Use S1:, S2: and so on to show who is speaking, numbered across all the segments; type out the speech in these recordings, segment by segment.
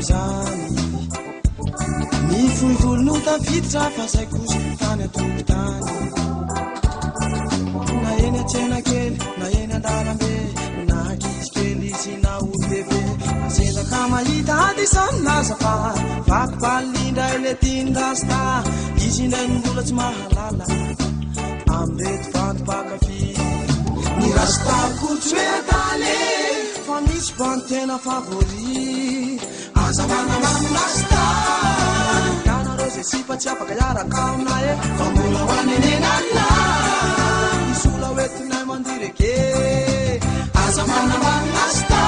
S1: zany ny foivolo no tafiditra fa zay kosa tany atokotany na eny atsena kely na eny andalambe na ankizy kely izy na olo lehibe azendaka mahita ady isany laza fa vakobalindra ile tiandrasta izy indray nombola tsy mahalala amreto vantopakafi ny rastako tsy hoe ataly fa misy bantena favori aza manamano rasta ianareo zay sifa tsy afaka iaraka aminay fa mbola hoanenenala misola hoetinay mandireke aza manamano rasta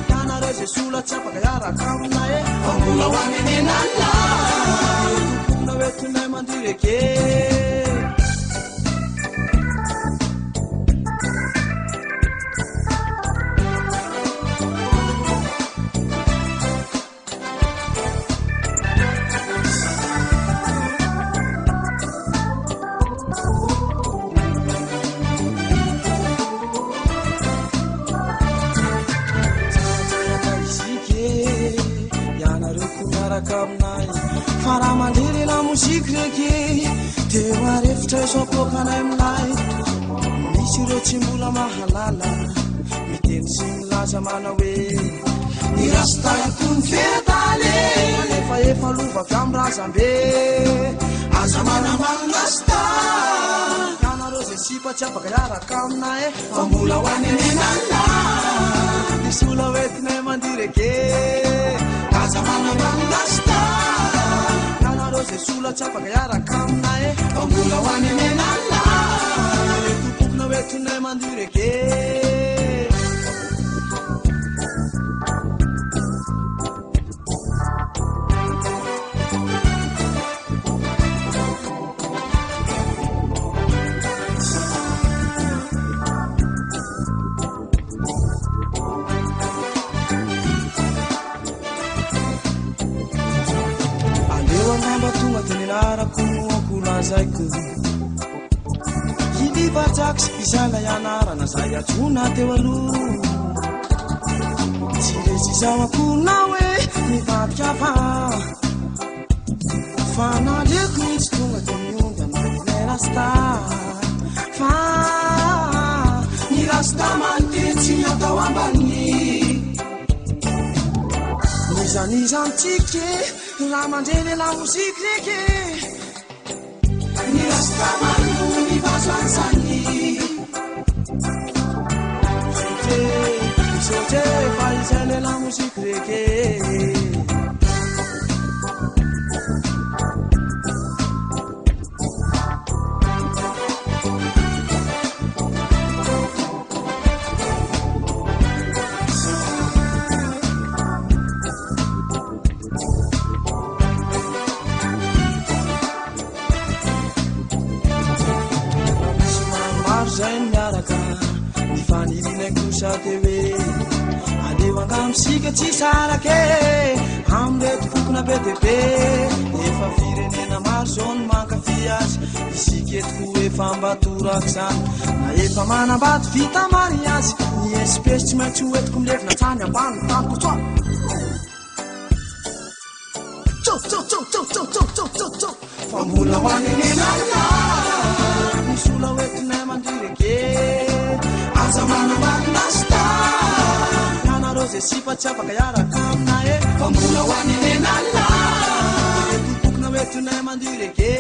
S1: ianareo zay sola tsy afaka iaraka aminay fa mbola hoanenenala tokona hoetinay mandireke faramandely la mozika reky teo arefitra isoapokanay milay misy ireo tsy mbola mahalala miteny sy milaza mana hoe ny rastako ny fetaly efa efa lovavy amin'ny razambe aza manamano rasta ianareo zay sifa tsy afaka iaraka aminay fa mbola hoanenenala ny sola hoetinay mandireke aza manamano rasta zay sola tsy afaka iaraka aminay fa mbola hoanenenala topokona hoetinay mandireke zaiko hilivatraksy izala ianarana zay atsona teo aloha tsy resy izao akona hoe mivadika fa naleko mitsy tonga de miondana ilay rasta fa ny rasta manitetsy atao ambany nizanizantsike raha mandreny la mozika reky Rastamanuni bazanzani Sote faisele la musique reggae aleo angamsika tsy sarake amreto fokona be debe efa firenena maro zao no mankafy azy isika etiko efa mbatorako zany na efa manambato vita mariazy ny espèce tsy maintsy hoetiko milevina tsany ambany taniko tsoa fa mbola hoanenenala misola hoetinay mandireke aza manamano rasta ianareo zay sifa tsy afaka iaraka aminay fa mbola hoanenenala topokona hoetinay mandireke